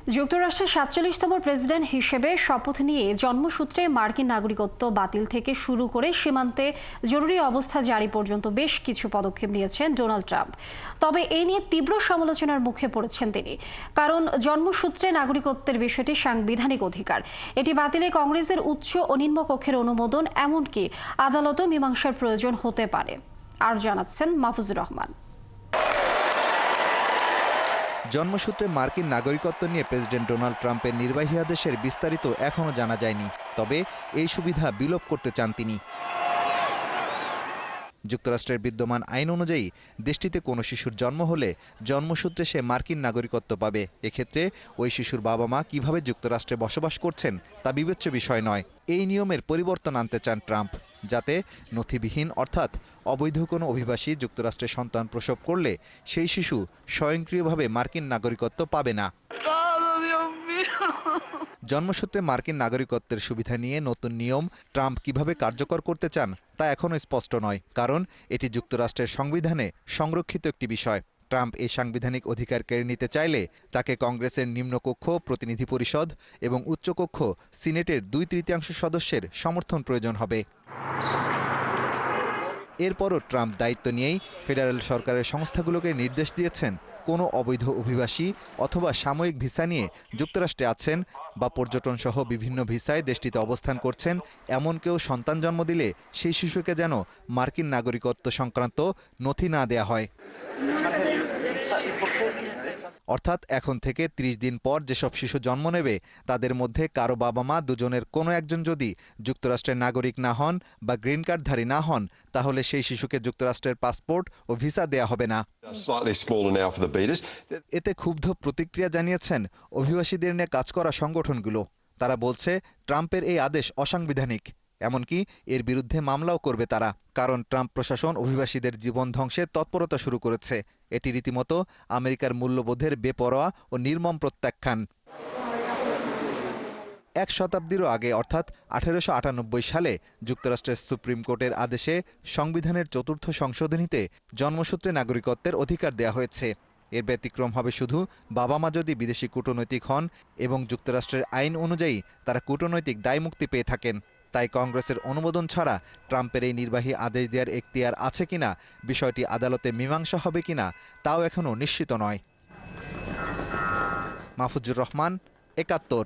যুক্তরাষ্ট্রের ৪৭তম প্রেসিডেন্ট হিসেবে শপথ নিয়ে জন্মসূত্রে মার্কিন নাগরিকত্ব বাতিল থেকে শুরু করে সীমান্তে জরুরি অবস্থা জারি পর্যন্ত বেশ কিছু পদক্ষেপ নিয়েছেন ডোনাল্ড ট্রাম্প। তবে এ নিয়ে তীব্র সমালোচনার মুখে পড়েছেন তিনি, কারণ জন্মসূত্রে নাগরিকত্বের বিষয়টি সাংবিধানিক অধিকার। এটি বাতিলে কংগ্রেসের উচ্চ ও নিম্নকক্ষের অনুমোদন, এমনকি আদালতও মীমাংসার প্রয়োজন হতে পারে। আর জানাচ্ছেন মাহফুজুর রহমান। জন্মসূত্রে মার্কিন নাগরিকত্ব নিয়ে প্রেসিডেন্ট ডোনাল্ড ট্রাম্পের নির্বাহী আদেশের বিস্তারিত এখনও জানা যায়নি, তবে এই সুবিধা বিলোপ করতে চান তিনি। যুক্তরাষ্ট্রের বিদ্যমান আইন অনুযায়ী দেশটিতে কোনো শিশুর জন্ম হলে জন্মসূত্রে সে মার্কিন নাগরিকত্ব পাবে। এক্ষেত্রে ওই শিশুর বাবা মা কিভাবে যুক্তরাষ্ট্রে বসবাস করছেন তা বিবেচ্য বিষয় নয়। এই নিয়মের পরিবর্তন আনতে চান ট্রাম্প, যাতে নথিবিহীন অর্থাৎ অবৈধ কোনো অভিবাসী যুক্তরাষ্ট্রে সন্তান প্রসব করলে সেই শিশু স্বয়ংক্রিয়ভাবে মার্কিন নাগরিকত্ব পাবে না। জন্মসূত্রে মার্কিন নাগরিকত্বের সুবিধা নিয়ে নতুন নিয়ম ট্রাম্প কিভাবে কার্যকর করতে চান তা এখনও স্পষ্ট নয়, কারণ এটি যুক্তরাষ্ট্রের সংবিধানে সংরক্ষিত একটি বিষয়। ট্রাম্প এই সাংবিধানিক অধিকার কেড়ে নিতে চাইলে তাকে কংগ্রেসের নিম্নকক্ষ, প্রতিনিধি পরিষদ এবং উচ্চকক্ষ সিনেটের 2/3 সদস্যের সমর্থন প্রয়োজন হবে। এরপরও ট্রাম্প দায়িত্ব নিয়েই ফেডারেল সরকারের সংস্থাগুলোকে নির্দেশ দিয়েছেন, কোনো অবৈধ অভিবাসী অথবা সাময়িক ভিসা নিয়ে যুক্তরাষ্ট্রে আছেন বা পর্যটন সহ বিভিন্ন ভিসায় দেশটিতে অবস্থান করছেন এমন কেউ সন্তান জন্ম দিলে সেই শিশুকে যেন মার্কিন নাগরিকত্ব সংক্রান্ত নথি না দেয়া হয়। অর্থাৎ এখন থেকে 30 দিন পর যেসব শিশু জন্ম নেবে তাদের মধ্যে কারো বাবা মা দুজনের কোনো একজন যদি যুক্তরাষ্ট্রের নাগরিক না হন বা গ্রিন কার্ডধারী না হন, তাহলে সেই শিশুকে যুক্তরাষ্ট্রের পাসপোর্ট ও ভিসা দেয়া হবে না। এতে ক্ষুব্ধ প্রতিক্রিয়া জানিয়েছেন অভিবাসীদের নিয়ে কাজ করা সংগঠনগুলো। তারা বলছে ট্রাম্পের এই আদেশ অসাংবিধানিক, এমনকি এর বিরুদ্ধে মামলাও করবে তারা, কারণ ট্রাম্প প্রশাসন অভিবাসীদের জীবন ধ্বংসের তৎপরতা শুরু করেছে। এটি রীতিমতো আমেরিকার মূল্যবোধের বেপরোয়া ও নির্মম প্রত্যাখ্যান। 1 শতাব্দীরও আগে অর্থাৎ 1898 সালে যুক্তরাষ্ট্রের সুপ্রিম কোর্টের আদেশে সংবিধানের 4র্থ সংশোধনীতে জন্মসূত্রে নাগরিকত্বের অধিকার দেয়া হয়েছে। এর ব্যতিক্রম হবে শুধু বাবা মা যদি বিদেশি কূটনৈতিক হন এবং যুক্তরাষ্ট্রের আইন অনুযায়ী তারা কূটনৈতিক দায়মুক্তি পেয়ে থাকেন। তাই কংগ্রেসের অনুমোদন ছাড়া ট্রাম্পের এই নির্বাহী আদেশ দেওয়ার এখতিয়ার আছে কিনা, বিষয়টি আদালতে মীমাংসা হবে কিনা তাও এখনও নিশ্চিত নয়। মাহফুজুর রহমান, 71।